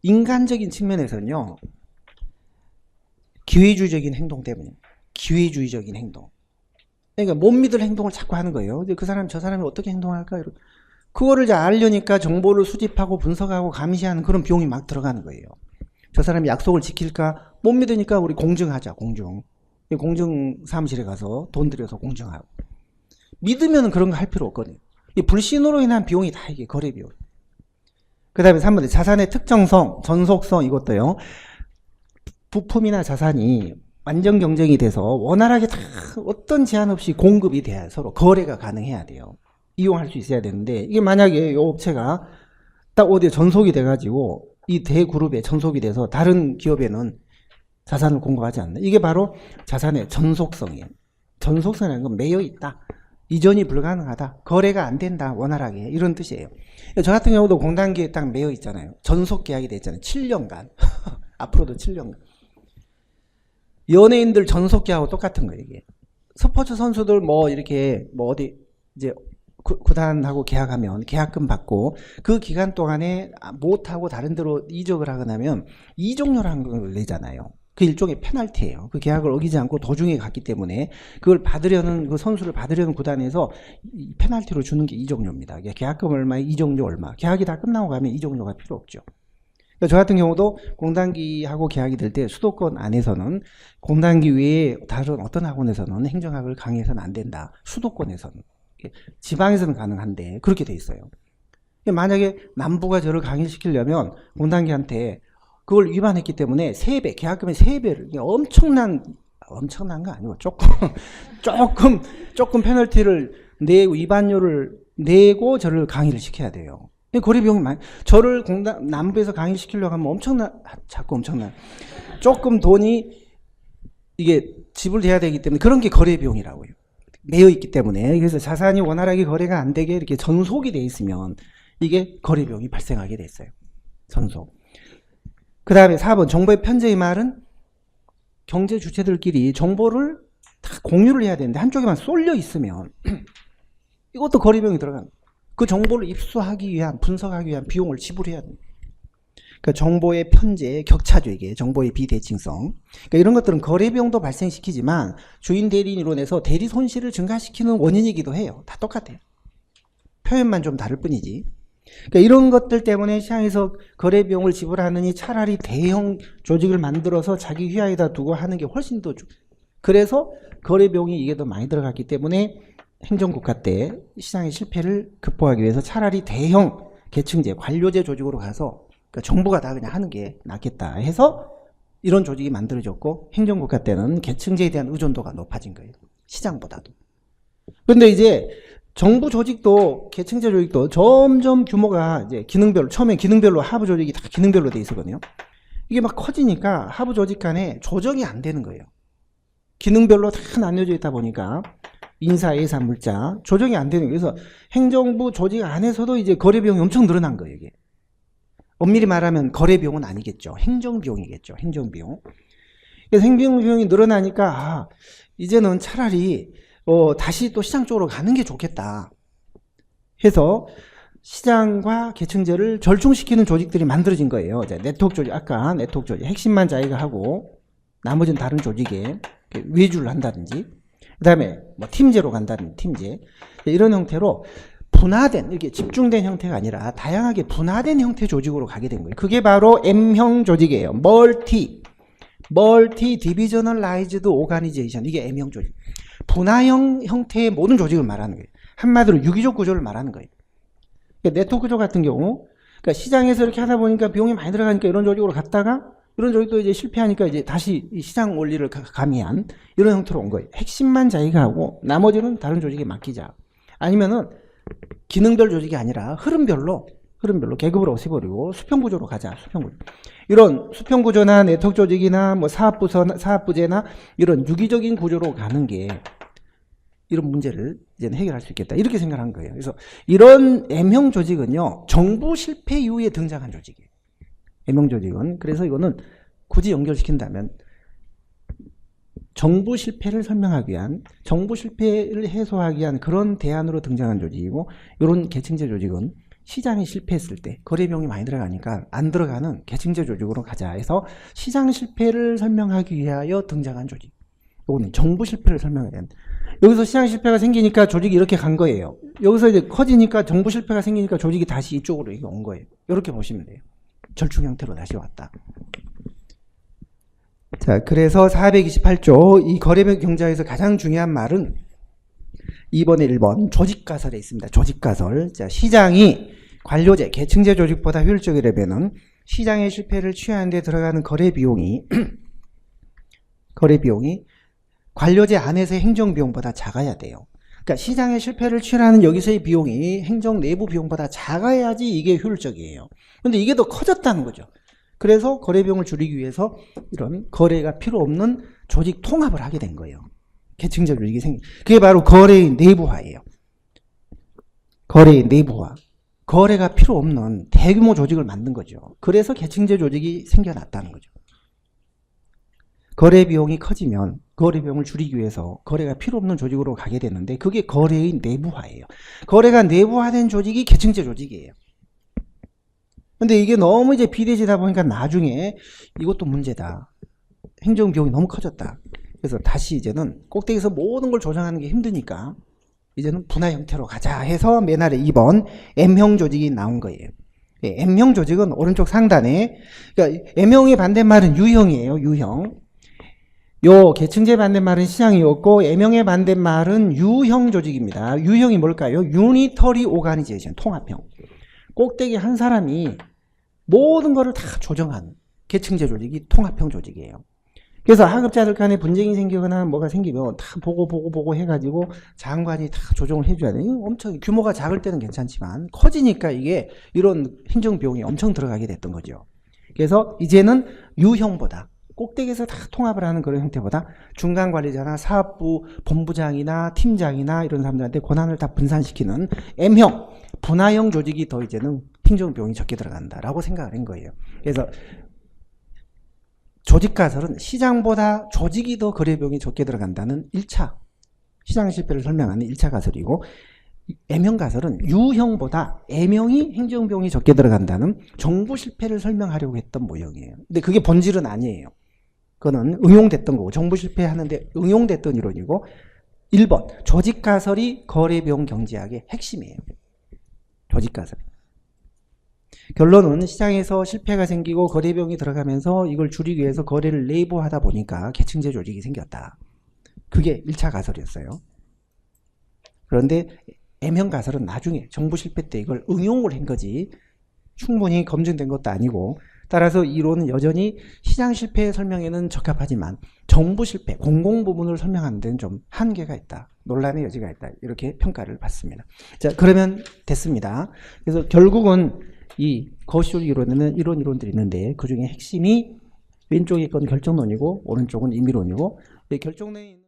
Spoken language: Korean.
인간적인 측면에서는요, 기회주의적인 행동 때문에, 기회주의적인 행동. 그러니까 못 믿을 행동을 자꾸 하는 거예요. 근데 그 사람, 저 사람이 어떻게 행동할까? 그거를 이제 알려니까 정보를 수집하고 분석하고 감시하는 그런 비용이 막 들어가는 거예요. 저 사람이 약속을 지킬까? 못 믿으니까 우리 공증하자, 공증. 공증 사무실에 가서 돈 들여서 공증하고. 믿으면 그런 거 할 필요 없거든요. 이 불신으로 인한 비용이 다 이게 거래 비용. 그 다음에 3번에 자산의 특정성, 전속성 이것도요. 부품이나 자산이 완전 경쟁이 돼서 원활하게 다 어떤 제한 없이 공급이 돼야 서로 거래가 가능해야 돼요. 이용할 수 있어야 되는데 이게 만약에 이 업체가 딱 어디에 전속이 돼가지고 이 대그룹에 전속이 돼서 다른 기업에는 자산을 공급하지 않는, 이게 바로 자산의 전속성이에요. 전속성이라는 건 매여 있다. 이전이 불가능하다. 거래가 안 된다. 원활하게. 이런 뜻이에요. 저 같은 경우도 공단기에 딱 매여 있잖아요. 전속 계약이 돼 있잖아요. 7년간. 앞으로도 7년간. 연예인들 전속 계약하고 똑같은 거예요, 이게. 스포츠 선수들 뭐 이렇게 뭐 어디 이제 구단하고 계약하면 계약금 받고 그 기간 동안에 못하고 다른 데로 이적을 하거나 하면 이적료라는 걸 내잖아요. 그 일종의 페널티예요. 그 계약을 어기지 않고 도중에 갔기 때문에 그걸 받으려는, 그 선수를 받으려는 구단에서 페널티로 주는 게 이적료입니다. 계약금 얼마에 이적료 얼마. 계약이 다 끝나고 가면 이적료가 필요 없죠. 그러니까 저 같은 경우도 공단기하고 계약이 될 때 수도권 안에서는 공단기 외에 다른 어떤 학원에서는 행정학을 강의해서는 안 된다. 수도권에서는. 지방에서는 가능한데 그렇게 돼 있어요. 만약에 남부가 저를 강의시키려면 공단기한테 그걸 위반했기 때문에 3배, 계약금의 3배를, 엄청난 거 아니고 조금 페널티를 내고 위반료를 내고 저를 강의를 시켜야 돼요. 거래 비용이 많이, 저를 남부에서 강의를 시키려고 하면 자꾸 엄청난, 조금 돈이 이게 지불돼야 되기 때문에 그런 게 거래 비용이라고요. 매여 있기 때문에. 그래서 자산이 원활하게 거래가 안 되게 이렇게 전속이 돼 있으면 이게 거래 비용이 발생하게 돼 있어요. 전속. 그 다음에 4번 정보의 편제의 말은 경제 주체들끼리 정보를 다 공유를 해야 되는데 한쪽에만 쏠려 있으면 이것도 거래 비용이 들어갑니다. 그 정보를 입수하기 위한, 분석하기 위한 비용을 지불해야 됩니다. 그러니까 정보의 편제, 격차죠, 이게. 정보의 비대칭성. 그러니까 이런 것들은 거래 비용도 발생시키지만 주인 대리인 이론에서 대리 손실을 증가시키는 원인이기도 해요. 다 똑같아요. 표현만 좀 다를 뿐이지. 그러니까 이런 것들 때문에 시장에서 거래 비용을 지불하느니 차라리 대형 조직을 만들어서 자기 휘하에다 두고 하는 게 훨씬 더 그래서 거래 비용이 이게 더 많이 들어갔기 때문에 행정국가 때 시장의 실패를 극복하기 위해서 차라리 대형 계층제, 관료제 조직으로 가서 그러니까 정부가 다 그냥 하는 게 낫겠다 해서 이런 조직이 만들어졌고, 행정국가 때는 계층제에 대한 의존도가 높아진 거예요. 시장보다도. 그런데 이제 정부 조직도, 계층제 조직도 점점 규모가 이제 기능별로, 처음에 기능별로 하부 조직이 다 기능별로 돼 있었거든요. 이게 막 커지니까 하부 조직 간에 조정이 안 되는 거예요. 기능별로 다 나뉘어져 있다 보니까 인사, 예산, 물자 조정이 안 되는 거예요. 그래서 행정부 조직 안에서도 이제 거래 비용이 엄청 늘어난 거예요, 이게. 엄밀히 말하면 거래 비용은 아니겠죠. 행정 비용이겠죠. 행정 비용. 그래서 행정 비용이 늘어나니까 이제는 차라리 다시 또 시장 쪽으로 가는 게 좋겠다 해서 시장과 계층제를 절충시키는 조직들이 만들어진 거예요. 이제 네트워크 조직, 아까 네트워크 조직 핵심만 자기가 하고 나머지는 다른 조직에 외주를 한다든지, 그 다음에 뭐 팀제로 간다든지, 팀제, 이런 형태로 분화된, 이렇게 집중된 형태가 아니라 다양하게 분화된 형태 조직으로 가게 된 거예요. 그게 바로 M형 조직이에요. 멀티 디비저널라이즈드 오가니제이션. 이게 M형 조직. 분화형 형태의 모든 조직을 말하는 거예요. 한마디로 유기적 구조를 말하는 거예요. 그러니까 네트워크 구조 같은 경우, 그러니까 시장에서 이렇게 하다 보니까 비용이 많이 들어가니까 이런 조직으로 갔다가 이런 조직도 이제 실패하니까 이제 다시 시장 원리를 가미한 이런 형태로 온 거예요. 핵심만 자기가 하고 나머지는 다른 조직에 맡기자. 아니면은 기능별 조직이 아니라 흐름별로 계급을 없애버리고 수평구조로 가자. 수평구조. 이런 수평구조나 네트워크 조직이나 뭐 사업부제나 이런 유기적인 구조로 가는 게 이런 문제를 이제는 해결할 수 있겠다. 이렇게 생각한 거예요. 그래서 이런 M형 조직은요, 정부 실패 이후에 등장한 조직이에요. M형 조직은. 그래서 이거는 굳이 연결시킨다면 정부 실패를 설명하기 위한, 정부 실패를 해소하기 위한 그런 대안으로 등장한 조직이고, 이런 계층제 조직은 시장이 실패했을 때 거래 비용이 많이 들어가니까 안 들어가는 계층제 조직으로 가자 해서 시장 실패를 설명하기 위하여 등장한 조직. 이거는 정부 실패를 설명해야 된다. 여기서 시장 실패가 생기니까 조직이 이렇게 간 거예요. 여기서 이제 커지니까 정부 실패가 생기니까 조직이 다시 이쪽으로 이렇게 온 거예요. 이렇게 보시면 돼요. 절충 형태로 다시 왔다. 자, 그래서 428조 이 거래비용 경제에서 가장 중요한 말은 2번에 1번 조직가설에 있습니다. 조직가설. 자, 시장이 관료제, 계층제 조직보다 효율적이려면은 시장의 실패를 취하는 데 들어가는 거래 비용이 관료제 안에서의 행정 비용보다 작아야 돼요. 그러니까 시장의 실패를 취하는 여기서의 비용이 행정 내부 비용보다 작아야지 이게 효율적이에요. 근데 이게 더 커졌다는 거죠. 그래서 거래 비용을 줄이기 위해서 이런 거래가 필요 없는 조직 통합을 하게 된 거예요. 계층제 조직이 생긴. 그게 바로 거래의 내부화예요. 거래의 내부화. 거래가 필요 없는 대규모 조직을 만든 거죠. 그래서 계층제 조직이 생겨났다는 거죠. 거래 비용이 커지면 거래 비용을 줄이기 위해서 거래가 필요 없는 조직으로 가게 되는데 그게 거래의 내부화예요. 거래가 내부화된 조직이 계층제 조직이에요. 근데 이게 너무 이제 비대지다 보니까 나중에 이것도 문제다. 행정 비용이 너무 커졌다. 그래서 다시 이제는 꼭대기에서 모든 걸 조정하는 게 힘드니까 이제는 분화 형태로 가자 해서 맨 아래 2번 M형 조직이 나온 거예요. M형 조직은 오른쪽 상단에, 그러니까 M형의 반대말은 U형이에요. U형. 요 계층제 반대말은 시장이었고 M형의 반대말은 U형 조직입니다. U형이 뭘까요? Unitary Organization, 통합형. 꼭대기 한 사람이 모든 거를 다 조정하는 계층제 조직이 통합형 조직이에요. 그래서 하급자들 간에 분쟁이 생기거나 뭐가 생기면 다 보고 해가지고 장관이 다 조정을 해줘야 돼요. 엄청 규모가 작을 때는 괜찮지만 커지니까 이게 이런 행정 비용이 엄청 들어가게 됐던 거죠. 그래서 이제는 U형보다 꼭대기에서 다 통합을 하는 그런 형태보다 중간 관리자나 사업부 본부장이나 팀장이나 이런 사람들한테 권한을 다 분산시키는 M형 분화형 조직이 더 이제는 행정 비용이 적게 들어간다라고 생각을 한 거예요. 그래서 조직가설은 시장보다 조직이 더 거래 비용이 적게 들어간다는 1차 시장 실패를 설명하는 1차 가설이고, M형 가설은 U형보다 M형이 행정 비용이 적게 들어간다는 정부 실패를 설명하려고 했던 모형이에요. 근데 그게 본질은 아니에요. 그거는 응용됐던 거고 정부 실패하는데 응용됐던 이론이고, 1번 조직가설이 거래 비용 경제학의 핵심이에요. 조직가설. 결론은 시장에서 실패가 생기고 거래 비용이 들어가면서 이걸 줄이기 위해서 거래를 내부하다 보니까 계층제 조직이 생겼다. 그게 1차 가설이었어요. 그런데 M형 가설은 나중에 정부 실패 때 이걸 응용을 한 거지 충분히 검증된 것도 아니고, 따라서 이론은 여전히 시장 실패 설명에는 적합하지만 정부 실패, 공공 부분을 설명하는 데는 좀 한계가 있다. 논란의 여지가 있다. 이렇게 평가를 받습니다. 자, 그러면 됐습니다. 그래서 결국은 이 거시적 이론에는 이런 이론들이 있는데 그 중에 핵심이 왼쪽에 건 결정론이고 오른쪽은 임의론이고, 결정론이